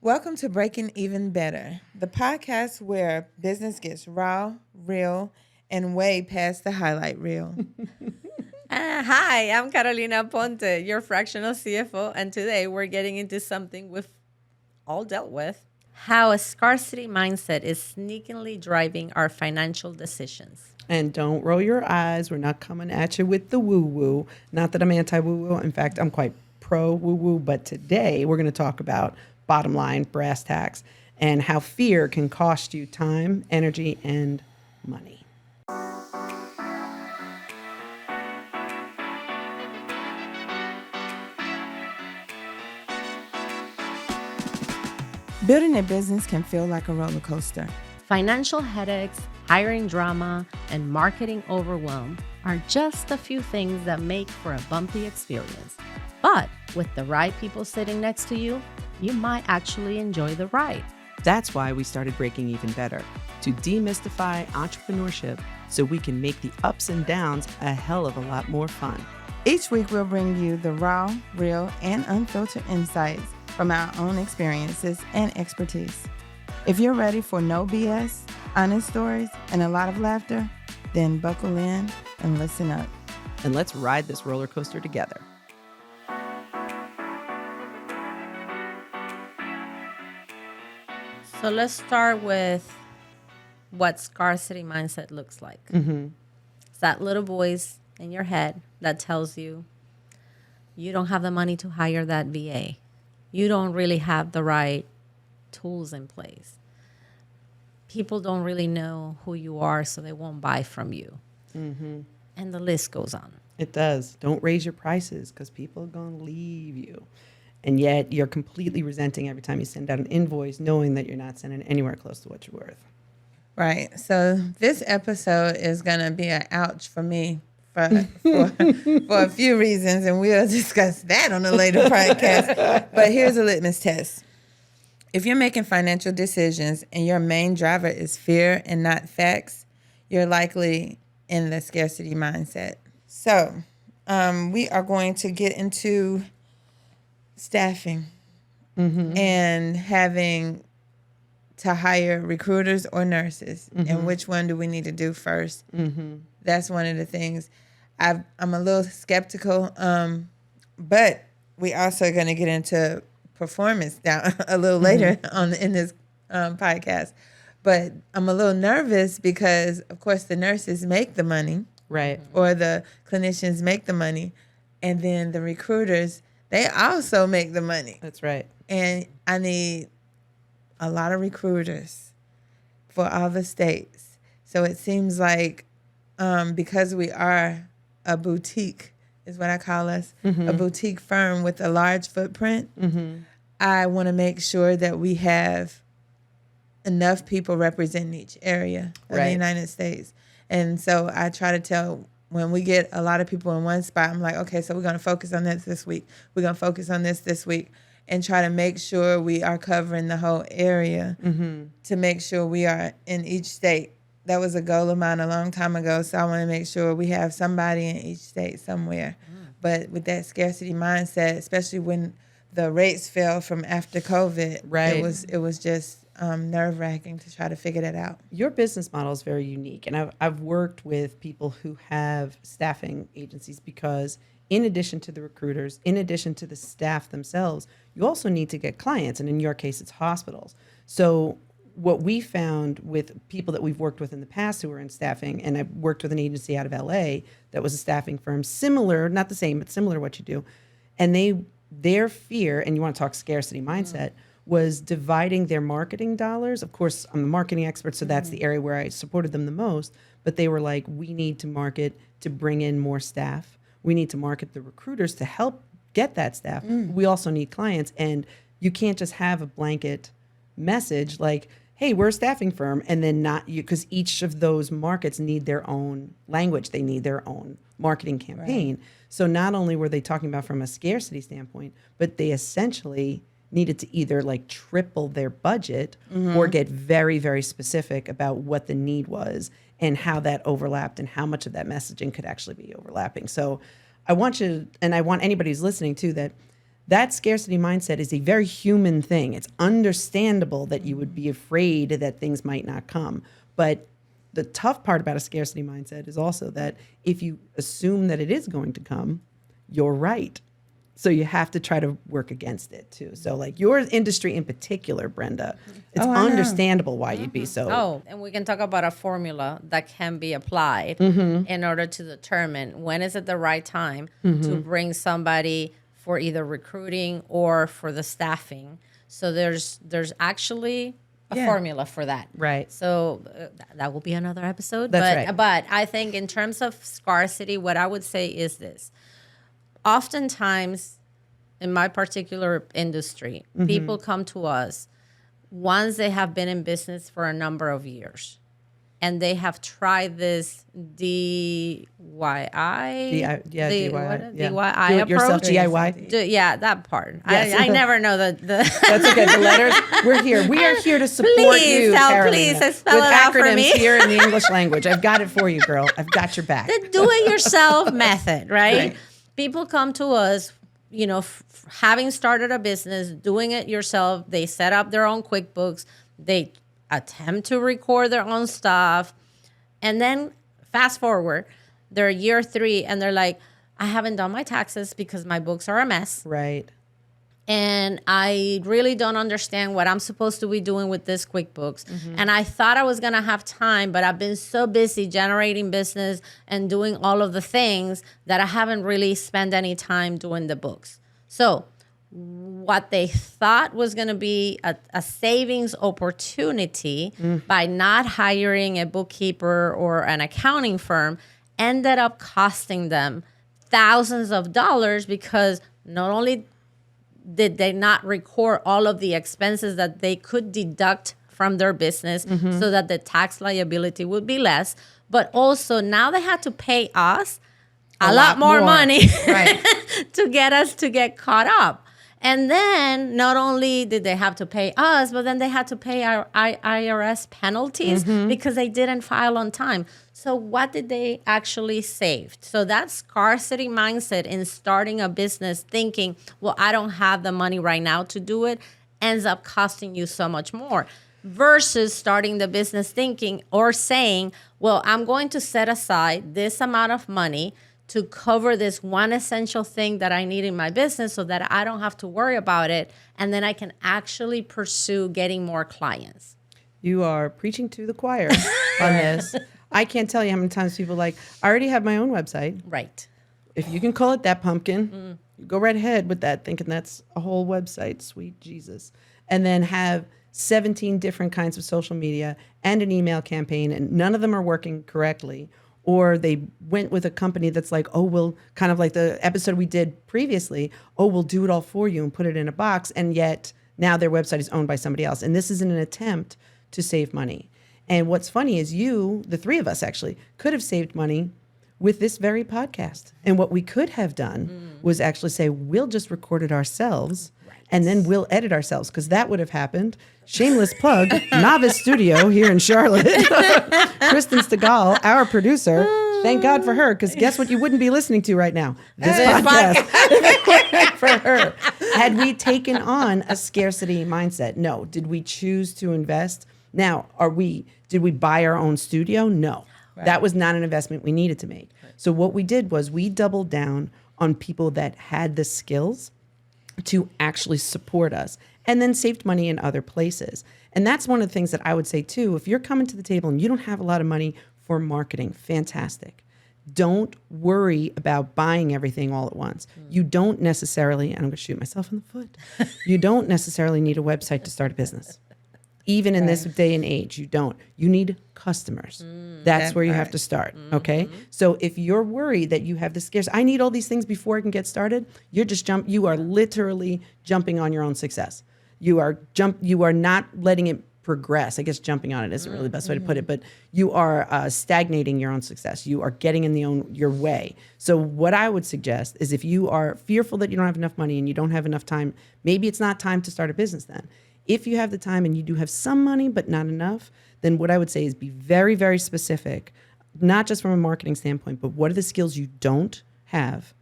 Welcome to Breaking Even Better, the podcast where business gets raw, real, and way past the highlight reel. Hi, I'm Carolina Ponte, your fractional CFO, and today we're getting into something we've all dealt with: how a scarcity mindset is sneakily driving our financial decisions. And don't roll your eyes. We're not coming at you with the woo-woo. Not that I'm anti-woo-woo. In fact, I'm quite pro-woo-woo. But today we're going to talk about bottom line, brass tacks, and how fear can cost you time, energy, and money. Building a business can feel like a roller coaster. Financial headaches, hiring drama, and marketing overwhelm are just a few things that make for a bumpy experience. But with the right people sitting next to you, you might actually enjoy the ride. That's why we started Breaking Even Better, to demystify entrepreneurship so we can make the ups and downs a hell of a lot more fun. Each week, we'll bring you the raw, real, and unfiltered insights from our own experiences and expertise. If you're ready for no BS, honest stories, and a lot of laughter, then buckle in and listen up. And let's ride this roller coaster together. So let's start with what scarcity mindset looks like. It's that little voice in your head that tells you you don't have the money to hire that VA. You don't really have the right tools in place. People don't really know who you are, so they won't buy from you. And the list goes on. It does. Don't raise your prices because people are going to leave you. And yet you're completely resenting every time you send out an invoice, knowing that you're not sending anywhere close to what you're worth. Right. So this episode is going to be an ouch for me for a few reasons, and we'll discuss that on a later podcast. But here's a litmus test. If you're making financial decisions and your main driver is fear and not facts, you're likely in the scarcity mindset. So we are going to get into staffing and having to hire recruiters or nurses, and which one do we need to do first? That's one of the things. I'm a little skeptical, but we also going to get into performance down a little later on in this podcast. But I'm a little nervous because, of course, the nurses make the money, right? Or the clinicians make the money, and then the recruiters, they also make the money. That's right. And I need a lot of recruiters for all the states. So it seems like because we are a boutique, is what I call us, a boutique firm with a large footprint, I want to make sure that we have enough people representing each area of the United States. And so I try to tell, when we get a lot of people in one spot, I'm like, okay, so we're going to focus on this week. We're going to focus on this week, and try to make sure we are covering the whole area to make sure we are in each state. That was a goal of mine a long time ago, so I want to make sure we have somebody in each state somewhere. But with that scarcity mindset, especially when the rates fell from after COVID, it was just nerve-wracking to try to figure that out. Your business model is very unique, and I've worked with people who have staffing agencies because in addition to the recruiters, in addition to the staff themselves, you also need to get clients, and in your case, it's hospitals. So what we found with people that we've worked with in the past who were in staffing, and I worked with an agency out of LA that was a staffing firm, similar, not the same, but similar to what you do, and their fear, and you want to talk scarcity mindset, was dividing their marketing dollars. Of course, I'm the marketing expert, so that's the area where I supported them the most. But they were like, we need to market to bring in more staff. We need to market the recruiters to help get that staff. We also need clients. And you can't just have a blanket message like, hey, we're a staffing firm, and then not you, because each of those markets need their own language. They need their own marketing campaign. Right. So not only were they talking about from a scarcity standpoint, but they essentially needed to either like triple their budget or get very, very specific about what the need was and how that overlapped and how much of that messaging could actually be overlapping. So I want you, and I want anybody who's listening too, that that scarcity mindset is a very human thing. It's understandable that you would be afraid that things might not come. But the tough part about a scarcity mindset is also that if you assume that it is going to come, you're right. So you have to try to work against it too. So like your industry in particular, Brenda, it's understandable why you'd be so. Oh, and we can talk about a formula that can be applied in order to determine when is it the right time to bring somebody for either recruiting or for the staffing. So there's actually a formula for that. Right. So that will be another episode. That's right. But I think in terms of scarcity, what I would say is this. Oftentimes, in my particular industry, people come to us once they have been in business for a number of years, and they have tried this DIY, DIY yourself, approach. DIY. That part. Yes. I never know the. That's okay. The letters. We're here. We are here to support you, Carolina, please spell with it out for acronyms me. here in the English language. I've got it for you, girl. I've got your back. The do-it-yourself method, right? People come to us, having started a business, doing it yourself. They set up their own QuickBooks. They attempt to record their own stuff. And then fast forward, they're year 3 and they're like, I haven't done my taxes because my books are a mess. Right. And I really don't understand what I'm supposed to be doing with this QuickBooks. And I thought I was going to have time, but I've been so busy generating business and doing all of the things that I haven't really spent any time doing the books. So what they thought was going to be a savings opportunity by not hiring a bookkeeper or an accounting firm ended up costing them thousands of dollars, because not only did they not record all of the expenses that they could deduct from their business so that the tax liability would be less, but also now they had to pay us a lot more money to get us to get caught up. And then not only did they have to pay us, but then they had to pay our IRS penalties because they didn't file on time. So what did they actually save? So that scarcity mindset in starting a business thinking, well, I don't have the money right now to do it, ends up costing you so much more. Versus starting the business thinking or saying, well, I'm going to set aside this amount of money to cover this one essential thing that I need in my business so that I don't have to worry about it. And then I can actually pursue getting more clients. You are preaching to the choir on this. I can't tell you how many times people are like, I already have my own website. Right. If you can call it that, pumpkin, you go right ahead with that, thinking that's a whole website, sweet Jesus. And then have 17 different kinds of social media and an email campaign, and none of them are working correctly. Or they went with a company that's like, oh, we'll, kind of like the episode we did previously, oh, we'll do it all for you and put it in a box. And yet now their website is owned by somebody else. And this is in an attempt to save money. And what's funny is you, the 3 of us actually, could have saved money with this very podcast. And what we could have done was actually say, we'll just record it ourselves. And then we'll edit ourselves, because that would have happened. Shameless plug, Novice Studio here in Charlotte. Kristen Stegall, our producer. Thank God for her, because guess what you wouldn't be listening to right now? This podcast. For her. Had we taken on a scarcity mindset? No. Did we choose to invest? Now, did we buy our own studio? No. Right. That was not an investment we needed to make. Right. So what we did was we doubled down on people that had the skills to actually support us, and then saved money in other places. And that's one of the things that I would say too. If you're coming to the table and you don't have a lot of money for marketing, fantastic. Don't worry about buying everything all at once. You don't necessarily, and I'm going to shoot myself in the foot, you don't necessarily need a website to start a business. Even in this day and age, you don't. You need customers. That's where you have to start, okay? So if you're worried that you have the scarce, I need all these things before I can get started, you are literally jumping on your own success. You are not letting it progress. I guess jumping on it isn't really the best way to put it, but you are stagnating your own success. You are getting in your way. So what I would suggest is, if you are fearful that you don't have enough money and you don't have enough time, maybe it's not time to start a business then. If you have the time and you do have some money but not enough, then what I would say is be very, very specific, not just from a marketing standpoint, but what are the skills you don't have?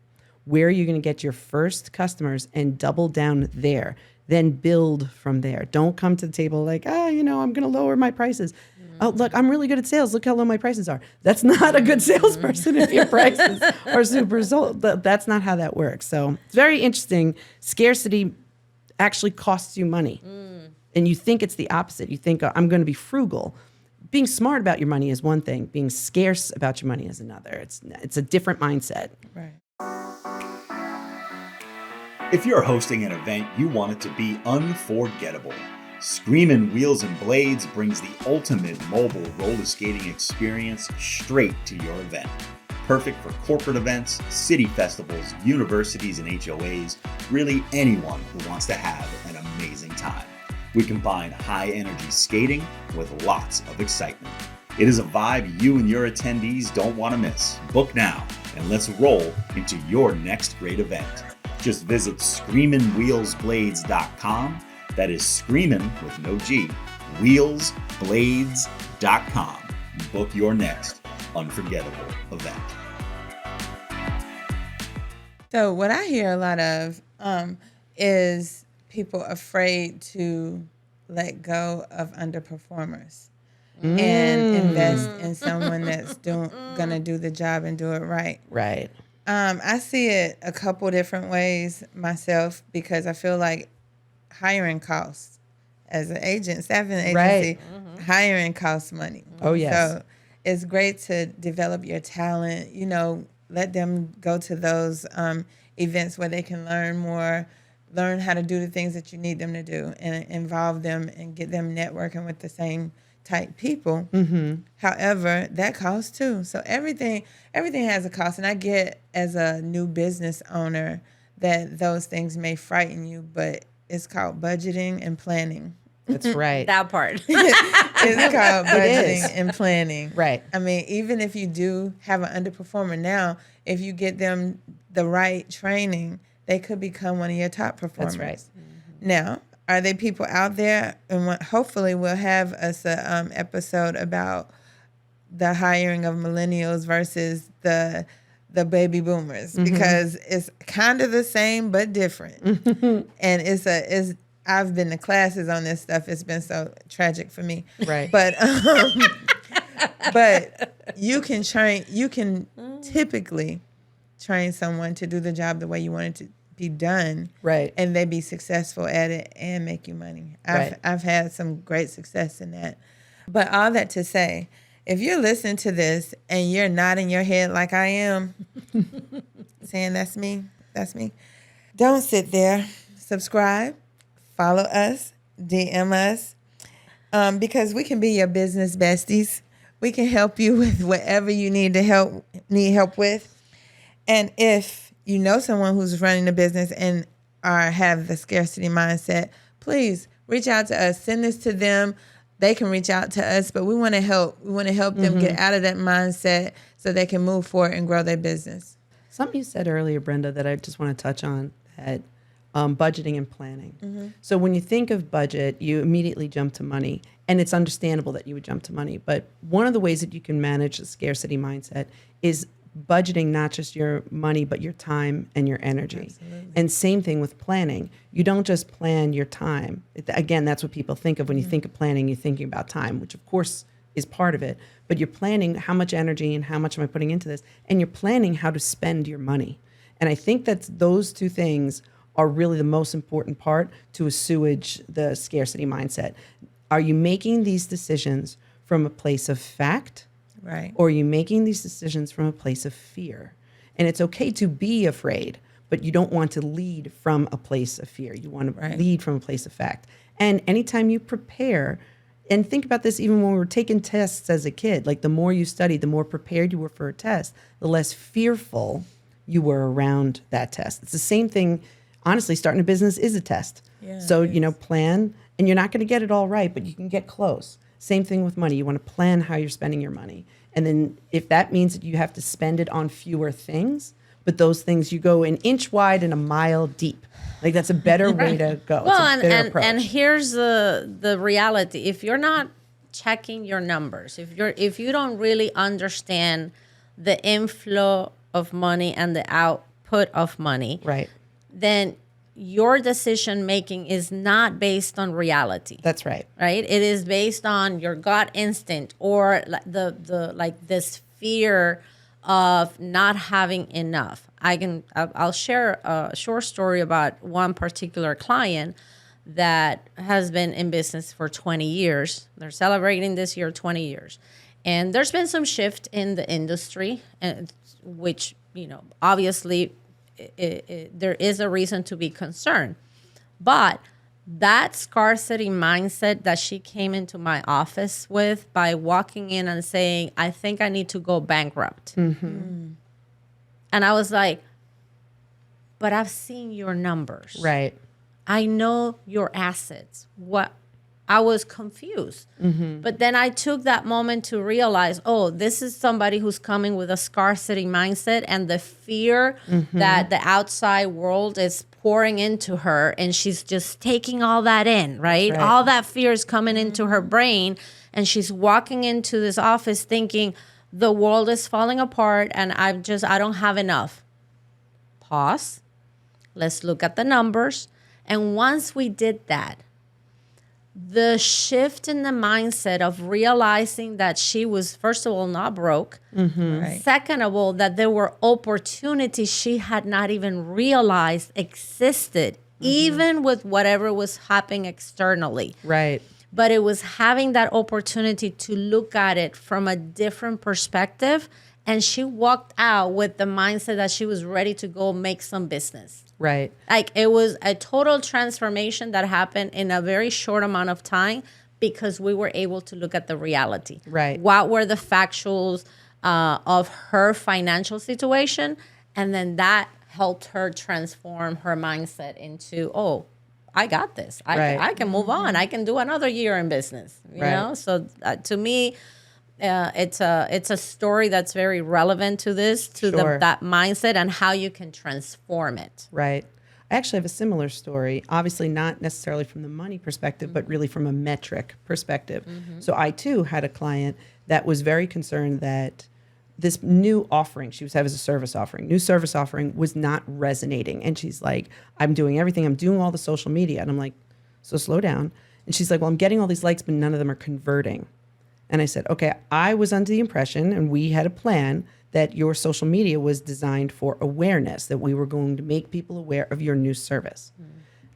Where are you going to get your first customers and double down there? Then build from there. Don't come to the table like, I'm going to lower my prices. Oh, look, I'm really good at sales. Look how low my prices are. That's not a good salesperson if your prices are super sold. That's not how that works. So it's very interesting. Scarcity actually costs you money. And you think it's the opposite. You think, I'm going to be frugal. Being smart about your money is one thing. Being scarce about your money is another. It's a different mindset. Right. If you're hosting an event, you want it to be unforgettable. Screamin' Wheels and Blades brings the ultimate mobile roller skating experience straight to your event. Perfect for corporate events, city festivals, universities and HOAs, really anyone who wants to have an amazing time. We combine high-energy skating with lots of excitement. It is a vibe you and your attendees don't want to miss. Book now, and let's roll into your next great event. Just visit screaminwheelsblades.com. That is screamin' with no G, wheelsblades.com. Book your next unforgettable event. So what I hear a lot of is people afraid to let go of underperformers and invest in someone that's gonna do the job and do it right. Right. I see it a couple different ways myself because I feel like hiring costs. As an agent, staffing agency, Right. hiring costs money. Oh, yes. So it's great to develop your talent, let them go to those events where they can learn more, learn how to do the things that you need them to do and involve them and get them networking with the same type people. However, that costs too. So everything has a cost. And I get as a new business owner that those things may frighten you, but it's called budgeting and planning. That's right. That part. It's called budgeting is. and planning. Right. I mean, even if you do have an underperformer now, if you get them the right training, they could become one of your top performers. That's right. Now, are there people out there, and hopefully we'll have us a episode about the hiring of millennials versus the baby boomers, because it's kind of the same but different. And I've been to classes on this stuff. It's been so tragic for me. Right. But you can typically train someone to do the job the way you want it to be done. Right. And they be successful at it and make you money. I've had some great success in that. But all that to say, if you're listening to this and you're nodding your head like I am, saying that's me, don't sit there. Subscribe, follow us, DM us, because we can be your business besties. We can help you with whatever you need help with. And if you know someone who's running a business and have the scarcity mindset, please reach out to us. Send this to them. They can reach out to us, but we want to help. We want to help them get out of that mindset so they can move forward and grow their business. Something you said earlier, Brenda, that I just want to touch on, that budgeting and planning. So when you think of budget, you immediately jump to money, and it's understandable that you would jump to money. But one of the ways that you can manage the scarcity mindset is budgeting not just your money, but your time and your energy. Absolutely. And same thing with planning. You don't just plan your time. Again, that's what people think of when you think of planning. You're thinking about time, which of course is part of it. But you're planning how much energy and how much am I putting into this, and you're planning how to spend your money. And I think that those two things are really the most important part to assuage the scarcity mindset. Are you making these decisions from a place of fact? Right. Or are you making these decisions from a place of fear? And it's okay to be afraid, but you don't want to lead from a place of fear. You want to lead from a place of fact. And anytime you prepare, and think about this even when we were taking tests as a kid, like the more you studied, the more prepared you were for a test, the less fearful you were around that test. It's the same thing. Honestly, starting a business is a test. Yeah, so, plan, and you're not going to get it all right, but you can get close. Same thing with money. You want to plan how you're spending your money. And then if that means that you have to spend it on fewer things, but those things you go an inch wide and a mile deep. Like that's a better way to go. Well, it's a better approach. and here's the reality. If you're not checking your numbers, if you don't really understand the inflow of money and the output output of money, Right. then your decision making is not based on reality. That's right. Right? It is based on your gut instinct or the like this fear of not having enough. I'll share a short story about one particular client that has been in business for 20 years. They're celebrating this year 20 years. And there's been some shift in the industry, and which, obviously there is a reason to be concerned. But that scarcity mindset that she came into my office with by walking in and saying, I think I need to go bankrupt. And I was like, but I've seen your numbers. Right. I know your assets. I was confused. But then I took that moment to realize, this is somebody who's coming with a scarcity mindset and the fear that the outside world is pouring into her, and she's just taking all that in, right? All that fear is coming into her brain, and she's walking into this office thinking the world is falling apart and I don't have enough. Pause. Let's look at the numbers. And once we did that, the shift in the mindset of realizing that she was, first of all, not broke. Right. Second of all, that there were opportunities she had not even realized existed, even with whatever was happening externally. Right. But it was having that opportunity to look at it from a different perspective. And she walked out with the mindset that she was ready to go make some business. Right. Like, it was a total transformation that happened in a very short amount of time because we were able to look at the reality. Right. What were the factuals of her financial situation? And then that helped her transform her mindset into, I got this. I can move on. I can do another year in business. You know? So to me, it's a story that's very relevant to this, to that mindset and how you can transform it. Right. I actually have a similar story, obviously not necessarily from the money perspective, but really from a metric perspective. So I too had a client that was very concerned that this new offering she was having as a service offering was not resonating. And she's like, I'm doing everything. I'm doing all the social media. And I'm like, so slow down. And she's like, well, I'm getting all these likes, but none of them are converting. And I said, okay, I was under the impression, and we had a plan, that your social media was designed for awareness, that we were going to make people aware of your new service.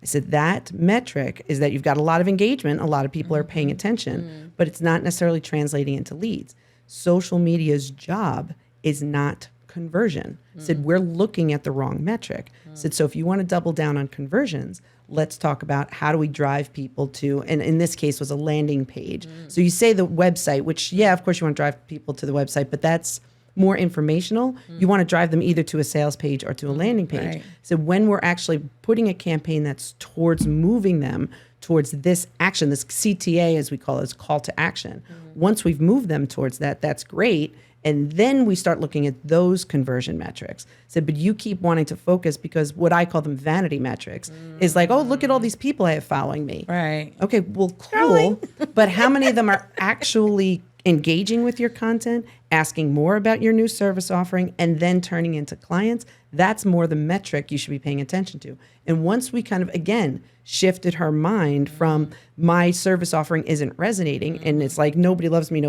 I said, that metric is that you've got a lot of engagement, a lot of people are paying attention, but it's not necessarily translating into leads. Social media's job is not conversion. Said, we're looking at the wrong metric. Said, so if you want to double down on conversions, let's talk about how do we drive people to, and in this case was a landing page. So you say the website, which, of course you want to drive people to the website, but that's more informational. You want to drive them either to a sales page or to a landing page. Right. So when we're actually putting a campaign that's towards moving them towards this action, this CTA as we call it, is call to action. Once we've moved them towards that, that's great. And then we start looking at those conversion metrics. So, but you keep wanting to focus, because what I call them vanity metrics is like, look at all these people I have following me. Right. Okay, well, cool. But how many of them are actually engaging with your content, asking more about your new service offering, and then turning into clients? That's more the metric you should be paying attention to. And once we kind of, again, shifted her mind from my service offering isn't resonating, and it's like nobody loves me,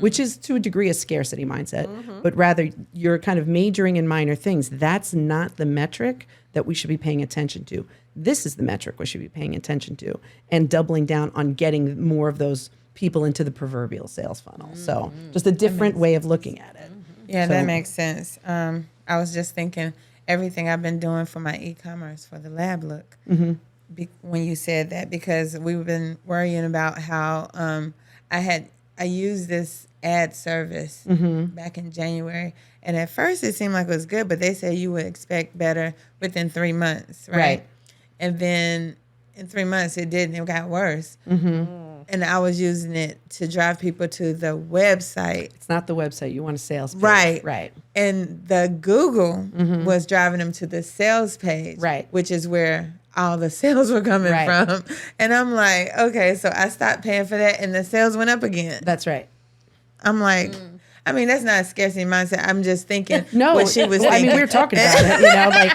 which is to a degree a scarcity mindset, but rather you're kind of majoring in minor things. That's not the metric that we should be paying attention to. This is the metric we should be paying attention to, and doubling down on getting more of those people into the proverbial sales funnel. So just a different way of looking at it. Yeah, So- that makes sense. I was just thinking everything I've been doing for my e-commerce for the lab look. When you said that, because we've been worrying about how I used this ad service back in January, and at first it seemed like it was good, but they said you would expect better within 3 months, right? And then in 3 months it didn't. It got worse. And I was using it to drive people to the website. It's not the website. You want a sales page. Right. And the Google was driving them to the sales page, Right. which is where all the sales were coming Right. from. And I'm like, okay, so I stopped paying for that and the sales went up again. That's right. I'm like, I mean, that's not a scarcity mindset. I'm just thinking No, what she was well, thinking. I mean, we were talking about it. You know, like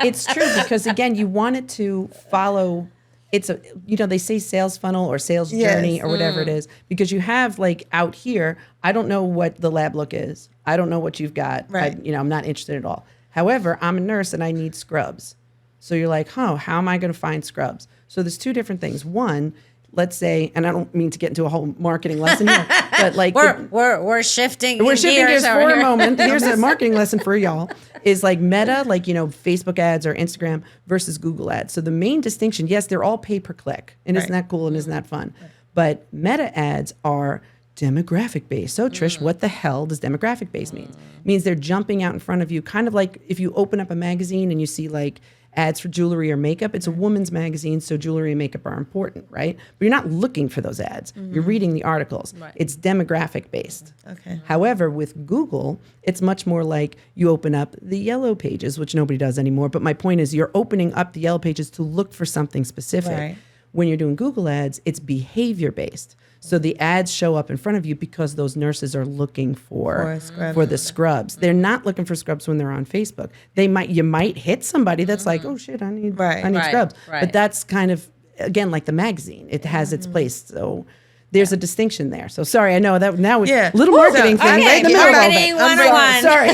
it's true because again, you want it to follow. It's a they say sales funnel or sales journey Yes. or whatever it is because you have like out here. I don't know what the lab look is. I don't know what you've got. Right. I'm not interested at all. However, I'm a nurse and I need scrubs. So you're like, how am I going to find scrubs? So there's two different things. One, let's say, and I don't mean to get into a whole marketing lesson here, but like we're shifting. we're shifting gears over for here. a moment. Here's a marketing lesson for y'all. Is like Meta, like, Facebook ads or Instagram versus Google ads. So the main distinction, yes, they're all pay per click. And isn't that cool and isn't that fun? Right. But Meta ads are demographic based. So Trish, what the hell does demographic based mean? It means they're jumping out in front of you, kind of like if you open up a magazine and you see like ads for jewelry or makeup. It's a woman's magazine, so jewelry and makeup are important, right? But you're not looking for those ads. You're reading the articles. Right. It's demographic based. Okay. However, with Google, it's much more like you open up the yellow pages, which nobody does anymore. But my point is you're opening up the yellow pages to look for something specific. Right. When you're doing Google ads, it's behavior based. So the ads show up in front of you because those nurses are looking for the scrubs. They're not looking for scrubs when they're on Facebook. You might hit somebody that's like, oh shit, I need scrubs. Right. But that's kind of again like the magazine. It has its place. So there's a distinction there. So sorry, I know that now little marketing thing Okay, right in the middle of all marketing that. 101. Sorry.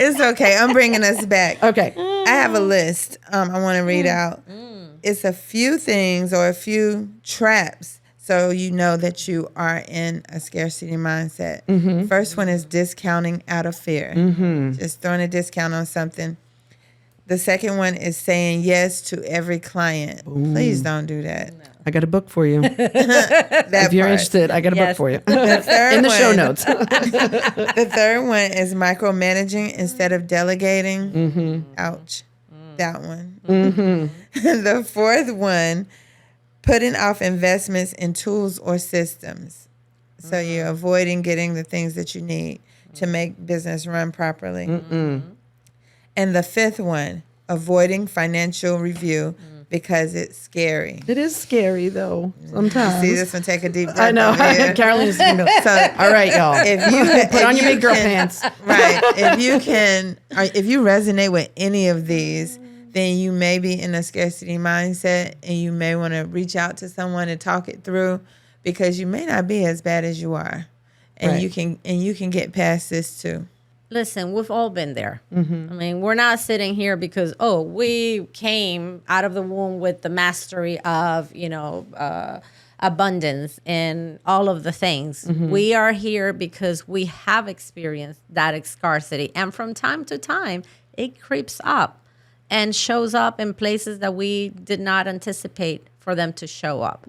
It's okay. I'm bringing us back. Okay. I have a list I want to read out. It's a few things or a few traps so you know that you are in a scarcity mindset. First one is discounting out of fear. Just throwing a discount on something. The second one is saying yes to every client. Please don't do that. No. I got a book for you. That If you're part. interested, I got a book for you. The third In the show one- notes. The third one is micromanaging instead of delegating. Ouch. That one. The fourth one, putting off investments in tools or systems. So you're avoiding getting the things that you need to make business run properly. And the fifth one, avoiding financial review because it's scary. It is scary though. Sometimes. See this one, take a deep breath. I know. over here. Carolyn is going to So all right, y'all. Put on your big girl pants. Right. If you resonate with any of these, then you may be in a scarcity mindset and you may want to reach out to someone and talk it through because you may not be as bad as you are. And you can get past this too. Listen, we've all been there. I mean, we're not sitting here because, we came out of the womb with the mastery of, abundance and all of the things. We are here because we have experienced that scarcity. And from time to time, it creeps up and shows up in places that we did not anticipate for them to show up.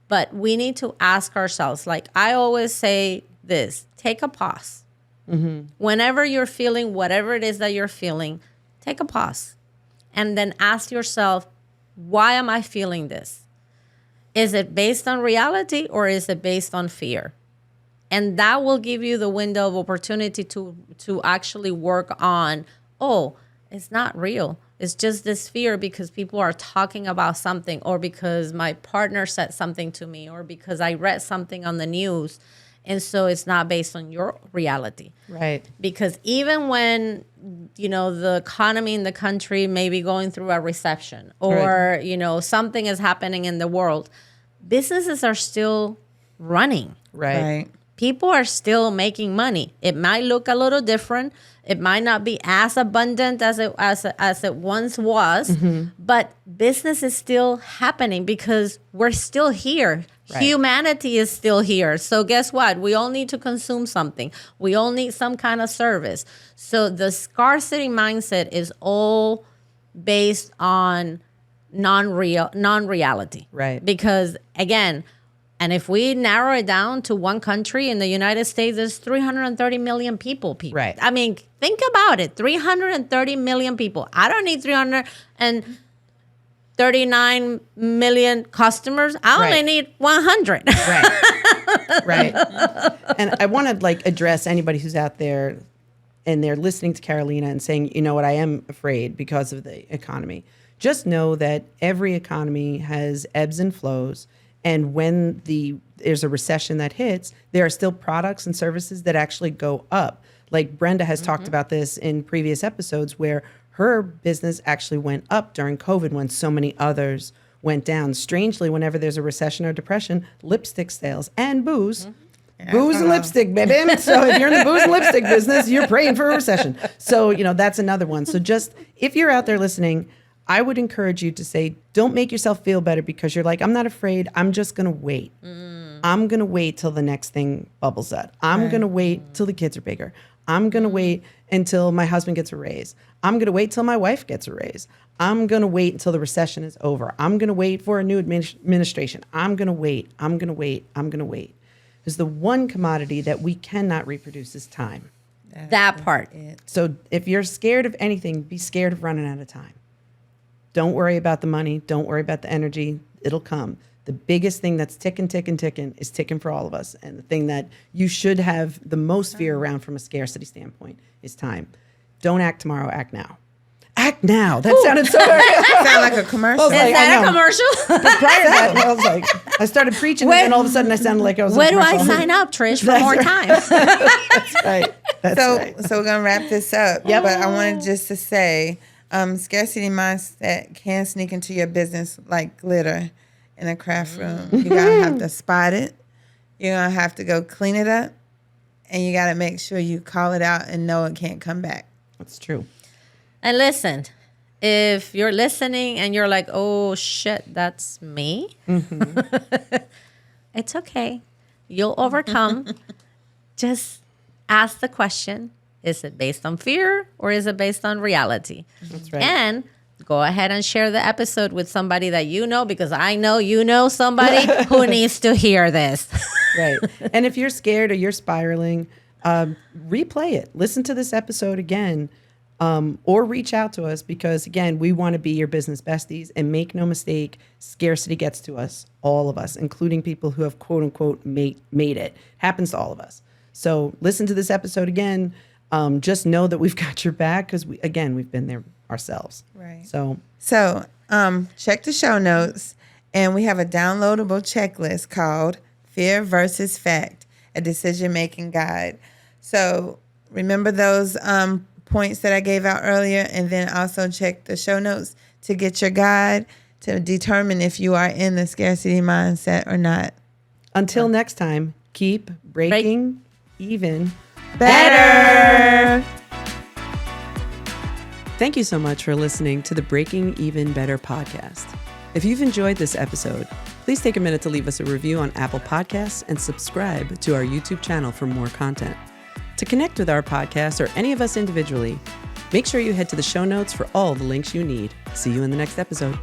But we need to ask ourselves, like I always say this, take a pause. Whenever you're feeling whatever it is that you're feeling, take a pause and then ask yourself, why am I feeling this? Is it based on reality or is it based on fear? And that will give you the window of opportunity to actually work on, it's not real. It's just this fear because people are talking about something or because my partner said something to me or because I read something on the news. And so it's not based on your reality. Right. Because even when, the economy in the country may be going through a recession or, something is happening in the world, businesses are still running. Right. People are still making money. It might look a little different. It might not be as abundant as it once was, but business is still happening because we're still here. Right. Humanity is still here. So guess what? We all need to consume something. We all need some kind of service. So the scarcity mindset is all based on non-reality. Right. Because again, and if we narrow it down to one country, in the United States, there's 330 million people. Right. I mean, think about it. 330 million people. I don't need 339 million customers. I only need 100. Right. And I want to address anybody who's out there and they're listening to Carolina and saying, you know what, I am afraid because of the economy. Just know that every economy has ebbs and flows. And when there's a recession that hits, there are still products and services that actually go up. Like Brenda has talked about this in previous episodes, where her business actually went up during COVID when so many others went down. Strangely, whenever there's a recession or depression, lipstick sales and booze. Booze and lipstick, baby. So if you're in the booze and lipstick business, you're praying for a recession. So, that's another one. So just, if you're out there listening, I would encourage you to say, don't make yourself feel better because you're like, I'm not afraid. I'm just going to wait. I'm going to wait till the next thing bubbles up. I'm going to wait till the kids are bigger. I'm going to wait until my husband gets a raise. I'm going to wait till my wife gets a raise. I'm going to wait until the recession is over. I'm going to wait for a new administration. I'm going to wait. I'm going to wait. I'm going to wait. Because the one commodity that we cannot reproduce is time. That part. So if you're scared of anything, be scared of running out of time. Don't worry about the money. Don't worry about the energy. It'll come. The biggest thing that's ticking is ticking for all of us. And the thing that you should have the most fear around from a scarcity standpoint is time. Don't act tomorrow, act now. Act now. That sounded so Sound like a commercial. Is that a commercial? But prior to that, I was like, I started preaching, and then all of a sudden I sounded like I was. Where in a do I commercial. sign up, Trish, for more time? That's right. That's right. So we're gonna wrap this up. Yep. But I wanted just to say, scarcity mindset can sneak into your business like glitter in a craft room. You gotta have to spot it. You're gonna have to go clean it up, and you gotta make sure you call it out and know it can't come back. That's true. And listen, if you're listening and you're like, oh, shit, that's me. It's okay. You'll overcome. Just ask the question, is it based on fear or is it based on reality? That's right. And go ahead and share the episode with somebody that you know, because I know you know somebody who needs to hear this. Right. And if you're scared or you're spiraling, replay it. Listen to this episode again. Or reach out to us because, again, we want to be your business besties. And make no mistake, scarcity gets to us, all of us, including people who have, quote unquote, made it. Happens to all of us. So listen to this episode again. Just know that we've got your back because, we've been there ourselves. Right. So check the show notes, and we have a downloadable checklist called Fear versus Fact, a decision-making guide. So remember those points that I gave out earlier, and then also check the show notes to get your guide to determine if you are in the scarcity mindset or not. until next time, keep breaking even better. Thank you so much for listening to the Breaking Even Better podcast. If you've enjoyed this episode, please take a minute to leave us a review on Apple Podcasts and subscribe to our YouTube channel for more content. To connect with our podcast or any of us individually, make sure you head to the show notes for all the links you need. See you in the next episode.